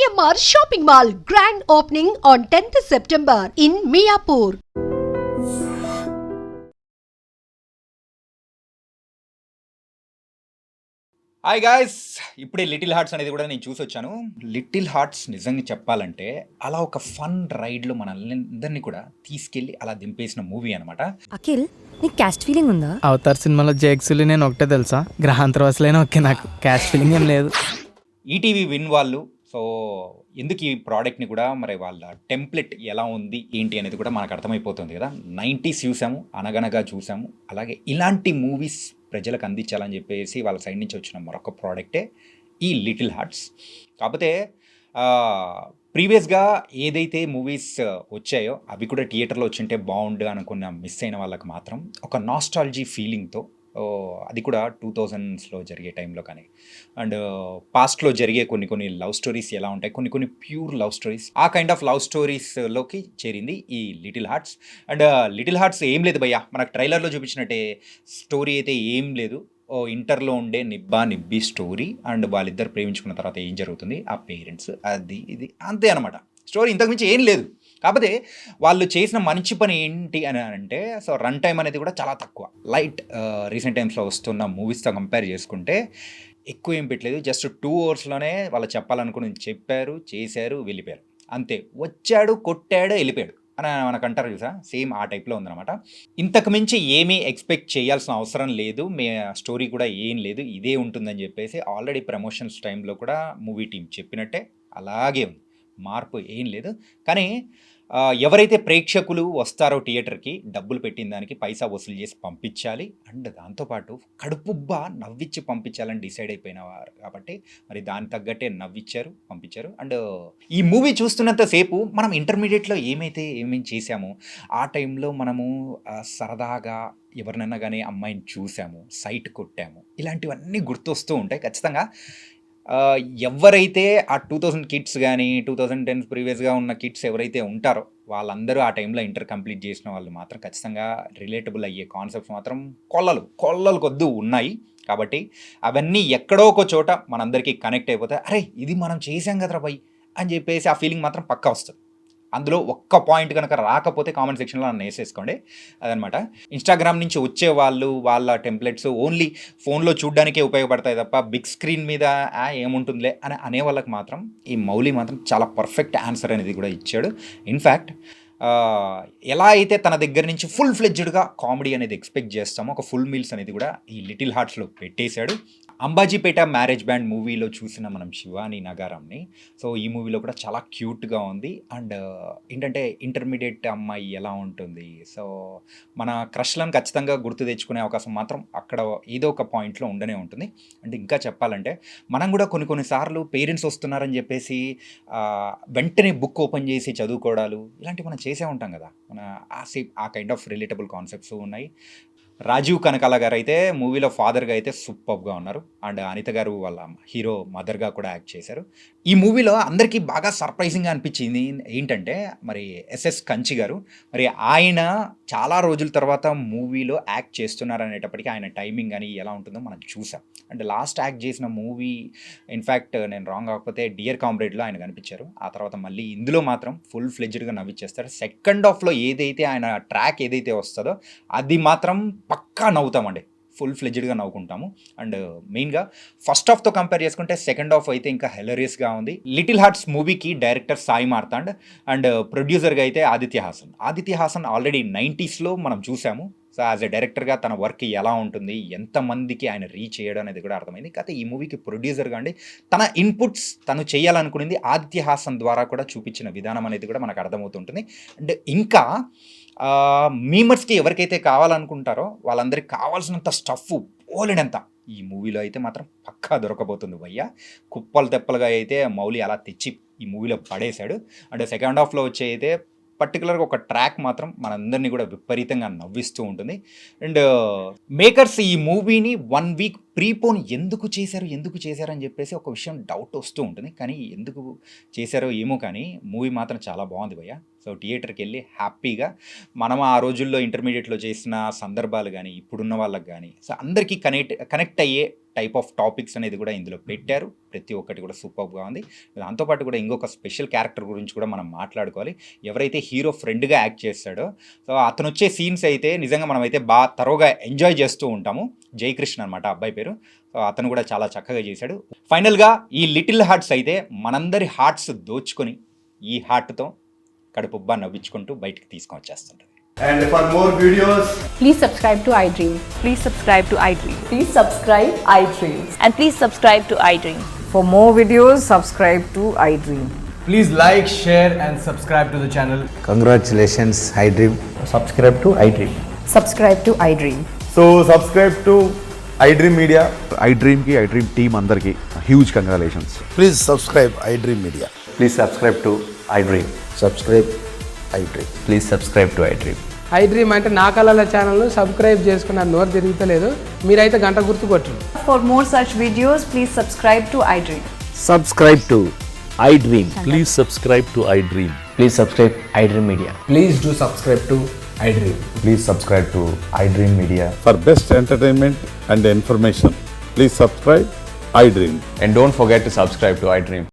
GMR Shopping Mall grand opening on 10th September in Miapur. Hi guys, ఇప్పుడే little hearts అనేది కూడా నేను చూసి వచ్చాను. లిటిల్ హార్ట్స్ నిజంగా చెప్పాలంటే అలా ఒక ఫన్ రైడ్లో మనల్ని కూడా తీసుకెళ్ళి అలా దింపేసిన మూవీ అనమాట. అఖిల్, నీకు క్యాస్ట్ ఫీలింగ్ ఉందా? అవతార్ సినిమాలో జేక్సులు నేను ఒకటే తెలుసా, గ్రహాంతరవాసులైనా ఓకే, నాకు క్యాస్ట్ ఫీలింగ్ ఏం లేదు. ఈటీవీ విన్ వాళ్ళు సో ఎందుకు ఈ ప్రోడక్ట్ని కూడా మరి వాళ్ళ టెంప్లెట్ ఎలా ఉంది ఏంటి అనేది కూడా మనకు అర్థమైపోతుంది కదా. 90s చూసాము, అనగనగా చూసాము, అలాగే ఇలాంటి మూవీస్ ప్రజలకు అందించాలని చెప్పేసి వాళ్ళ సైడ్ నుంచి వచ్చిన మరొక ప్రోడక్టే ఈ లిటిల్ హార్ట్స్. కాకపోతే ప్రీవియస్గా ఏదైతే మూవీస్ వచ్చాయో అవి కూడా థియేటర్లో వచ్చింటే బాగుండు అనుకున్న మిస్ అయిన వాళ్ళకి మాత్రం ఒక నాస్టాలజీ ఫీలింగ్తో, అది కూడా 2000స్లో జరిగే టైంలో కానీ అండ్ పాస్ట్లో జరిగే కొన్ని లవ్ స్టోరీస్ ఎలా ఉంటాయి, కొన్ని ప్యూర్ లవ్ స్టోరీస్, ఆ కైండ్ ఆఫ్ లవ్ స్టోరీస్లోకి చేరింది ఈ little hearts. And little hearts ఏం లేదు భయ్యా, మనకు ట్రైలర్లో చూపించినట్టే స్టోరీ అయితే ఏం లేదు. ఇంటర్లో ఉండే నిబ్బి స్టోరీ అండ్ వాళ్ళిద్దరు ప్రేమించుకున్న తర్వాత ఏం జరుగుతుంది, ఆ పేరెంట్స్, అది ఇది అంతే అనమాట. స్టోరీ ఇంతకుమించి ఏం లేదు. కాకపోతే వాళ్ళు చేసిన మంచి పని ఏంటి అని అంటే, సో రన్ టైం అనేది కూడా చాలా తక్కువ, లైట్. రీసెంట్ టైమ్స్లో వస్తున్న మూవీస్తో కంపేర్ చేసుకుంటే ఎక్కువ ఏం పెట్టలేదు. జస్ట్ 2 అవర్స్లోనే వాళ్ళు చెప్పాలనుకుని చెప్పారు, చేశారు, వెళ్ళిపోయారు అంతే. వచ్చాడు, కొట్టాడు, వెళ్ళిపోయాడు అని మనకు అంటారు చూసా, సేమ్ ఆ టైప్లో ఉందన్నమాట. ఇంతకు మించి ఏమీ ఎక్స్పెక్ట్ చేయాల్సిన అవసరం లేదు, స్టోరీ కూడా ఏం లేదు, ఇదే ఉంటుందని చెప్పేసి ఆల్రెడీ ప్రమోషన్స్ టైంలో కూడా మూవీ టీం చెప్పినట్టే అలాగే ఉంది, మార్పు ఏం లేదు. కానీ ఎవరైతే ప్రేక్షకులు వస్తారో థియేటర్కి, డబ్బులు పెట్టిన దానికి పైసా వసూలు చేసి పంపించాలి, అండ్ దాంతోపాటు కడుపుబ్బా నవ్విచ్చి పంపించాలని డిసైడ్ అయిపోయినవారు కాబట్టి మరి దాని తగ్గట్టే నవ్విచ్చారు, పంపించారు. అండ్ ఈ మూవీ చూస్తున్నంతసేపు మనం ఇంటర్మీడియట్లో ఏమేమి చేసామో ఆ టైంలో మనము సరదాగా ఎవరినైనా కానీ అమ్మాయిని చూసాము, సైట్ కొట్టాము, ఇలాంటివన్నీ గుర్తొస్తూ ఉంటాయి ఖచ్చితంగా. ఎవరైతే ఆ 2000 కిడ్స్ కానీ 2010 ప్రీవియస్గా ఉన్న కిడ్స్ ఎవరైతే ఉంటారో వాళ్ళందరూ ఆ టైంలో ఇంటర్ కంప్లీట్ చేసిన వాళ్ళు మాత్రం ఖచ్చితంగా రిలేటబుల్ అయ్యే కాన్సెప్ట్స్ మాత్రం కొల్లలు కొద్దు ఉన్నాయి. కాబట్టి అవన్నీ ఎక్కడో ఒక చోట మనందరికీ కనెక్ట్ అయిపోతే, అరే ఇది మనం చేసాం కదరా బై అని చెప్పేసి ఆ ఫీలింగ్ మాత్రం పక్కా వస్తుంది. అందులో ఒక్క పాయింట్ కనుక రాకపోతే కామెంట్ సెక్షన్లో నన్ను వేసేసుకోండి. అదనమాట. ఇన్స్టాగ్రామ్ నుంచి వచ్చే వాళ్ళు వాళ్ళ టెంప్లెట్స్ ఓన్లీ ఫోన్లో చూడడానికే ఉపయోగపడతాయి తప్ప బిగ్ స్క్రీన్ మీద ఏముంటుందిలే అని అనే వాళ్ళకి మాత్రం ఈ మౌలి మాత్రం చాలా పర్ఫెక్ట్ ఆన్సర్ అనేది కూడా ఇచ్చాడు. ఇన్ఫ్యాక్ట్ ఎలా అయితే తన దగ్గర నుంచి ఫుల్ ఫ్లెడ్జ్డ్గా కామెడీ అనేది ఎక్స్పెక్ట్ చేస్తామో ఒక ఫుల్ మీల్స్ అనేది కూడా ఈ లిటిల్ హార్ట్స్లో పెట్టేశాడు. అంబాజీపేట మ్యారేజ్ బ్యాండ్ మూవీలో చూసిన మనం శివాని నగారాంని, సో ఈ మూవీలో కూడా చాలా క్యూట్గా ఉంది. అండ్ ఏంటంటే ఇంటర్మీడియట్ అమ్మాయి ఎలా ఉంటుంది, సో మన క్రష్లను ఖచ్చితంగా గుర్తు తెచ్చుకునే అవకాశం మాత్రం అక్కడ ఏదో ఒక పాయింట్లో ఉండనే ఉంటుంది. అంటే ఇంకా చెప్పాలంటే మనం కూడా కొన్నిసార్లు పేరెంట్స్ వస్తున్నారని చెప్పేసి వెంటనే బుక్ ఓపెన్ చేసి చదువుకోవడాలు ఇలాంటివి మనం చేసే ఉంటాం కదా. మన ఆ కైండ్ ఆఫ్ రిలేటబుల్ కాన్సెప్ట్స్ ఉన్నాయి. రాజీవ్ కనకాల గారు అయితే మూవీలో ఫాదర్గా అయితే సూపర్గా ఉన్నారు. అండ్ అనిత గారు వాళ్ళ హీరో మదర్గా కూడా యాక్ట్ చేశారు. ఈ మూవీలో అందరికీ బాగా సర్ప్రైజింగ్గా అనిపించింది ఏంటంటే, మరి ఎస్ఎస్ కంచి గారు, మరి ఆయన చాలా రోజుల తర్వాత మూవీలో యాక్ట్ చేస్తున్నారు అనేటప్పటికీ ఆయన టైమింగ్ అని ఎలా ఉంటుందో మనం చూసాం. అండ్ లాస్ట్ యాక్ట్ చేసిన మూవీ ఇన్ఫ్యాక్ట్ నేను రాంగ్ కాకపోతే డియర్ కామ్రేడ్లో ఆయన కనిపించారు. ఆ తర్వాత మళ్ళీ ఇందులో మాత్రం ఫుల్ ఫ్లెడ్జ్డ్గా నవ్విచ్చేస్తారు. సెకండ్ హాఫ్లో ఏదైతే ఆయన ట్రాక్ ఏదైతే వస్తుందో అది మాత్రం పక్కా నవ్వుతామండి, ఫుల్ ఫ్లెడ్జ్డ్గా నవ్వుకుంటాము. అండ్ మెయిన్గా ఫస్ట్ హాఫ్తో కంపేర్ చేసుకుంటే సెకండ్ హాఫ్ అయితే ఇంకా హెలరియస్గా ఉంది. లిటిల్ హార్ట్స్ మూవీకి డైరెక్టర్ సాయి మార్తాండ్ అండ్ ప్రొడ్యూసర్గా అయితే ఆదిత్య హాసన్ ఆల్రెడీ 90స్లో మనం చూసాము. సో యాజ్ ఎ డైరెక్టర్గా తన వర్క్ ఎలా ఉంటుంది, ఎంతమందికి ఆయన రీచ్ చేయడం అనేది కూడా అర్థమైంది. కాకపోతే ఈ మూవీకి ప్రొడ్యూసర్గా అండి తన ఇన్పుట్స్ తను చేయాలనుకునేది ఆదిత్య హాసన్ ద్వారా కూడా చూపించిన విధానం అనేది కూడా మనకు అర్థమవుతుంటుంది. అండ్ ఇంకా మీమర్స్కి ఎవరికైతే కావాలనుకుంటారో వాళ్ళందరికీ కావాల్సినంత స్టఫ్ పోలేనంత ఈ మూవీలో అయితే మాత్రం పక్కా దొరకబోతుంది భయ్య. కుప్పలు తెప్పలుగా అయితే మౌలి అలా తెచ్చి ఈ మూవీలో పడేశాడు. అంటే సెకండ్ హాఫ్లో వచ్చే అయితే పర్టికులర్గా ఒక ట్రాక్ మాత్రం మనందరినీ కూడా విపరీతంగా నవ్విస్తూ ఉంటుంది. అండ్ మేకర్స్ ఈ మూవీని 1 వీక్ ప్రీపోన్ ఎందుకు చేశారు అని చెప్పేసి ఒక విషయం డౌట్ వస్తూ ఉంటుంది. కానీ ఎందుకు చేశారో ఏమో కానీ మూవీ మాత్రం చాలా బాగుంది భయ్య. సో థియేటర్కి వెళ్ళి హ్యాపీగా మనం ఆ రోజుల్లో ఇంటర్మీడియట్లో చేసిన సందర్భాలు కానీ ఇప్పుడున్న వాళ్ళకి కానీ సో అందరికీ కనెక్ట్ అయ్యే టైప్ ఆఫ్ టాపిక్స్ అనేది కూడా ఇందులో పెట్టారు. ప్రతి ఒక్కటి కూడా సూపర్గా ఉంది. దాంతోపాటు కూడా ఇంకొక స్పెషల్ క్యారెక్టర్ గురించి కూడా మనం మాట్లాడుకోవాలి. ఎవరైతే హీరో ఫ్రెండ్గా యాక్ట్ చేస్తాడో సో అతను వచ్చే సీన్స్ అయితే నిజంగా మనం అయితే బాగా తరోగా ఎంజాయ్ చేస్తూ ఉంటాము. జయకృష్ణ అనమాట అబ్బాయి పేరు. సో అతను కూడా చాలా చక్కగా చేశాడు. ఫైనల్గా ఈ లిటిల్ హార్ట్స్ అయితే మనందరి హార్ట్స్ దోచుకొని ఈ హార్ట్తో కడుపుబ్బా నవ్వించుకుంటూ బయటికి తీసుకొని వచ్చేస్తుంటుంది. And for more videos, Please subscribe to iDream. Please subscribe to iDream. Please subscribe iDream. And please subscribe to iDream. For more videos, subscribe to iDream. Please like, share and subscribe to the channel. Congratulations, iDream. Subscribe to iDream. Subscribe to iDream. so subscribe to iDream Media. iDream team andarki huge congratulations. Please subscribe iDream Media. Please subscribe to iDream. Subscribe iDream. Please subscribe to iDream. iDream అంటే నా కళల ఛానల్ను subscribe చేసుకున్న నోరు తిరుగుతలేదు. మీరైతే గంట గుర్తు కొట్టండి. For more such videos, please subscribe to iDream. Subscribe to iDream. Please subscribe to iDream. Please subscribe iDream Media. Please do subscribe to iDream. Please subscribe to iDream Media. For best entertainment and information, please subscribe iDream. And don't forget to subscribe to iDream.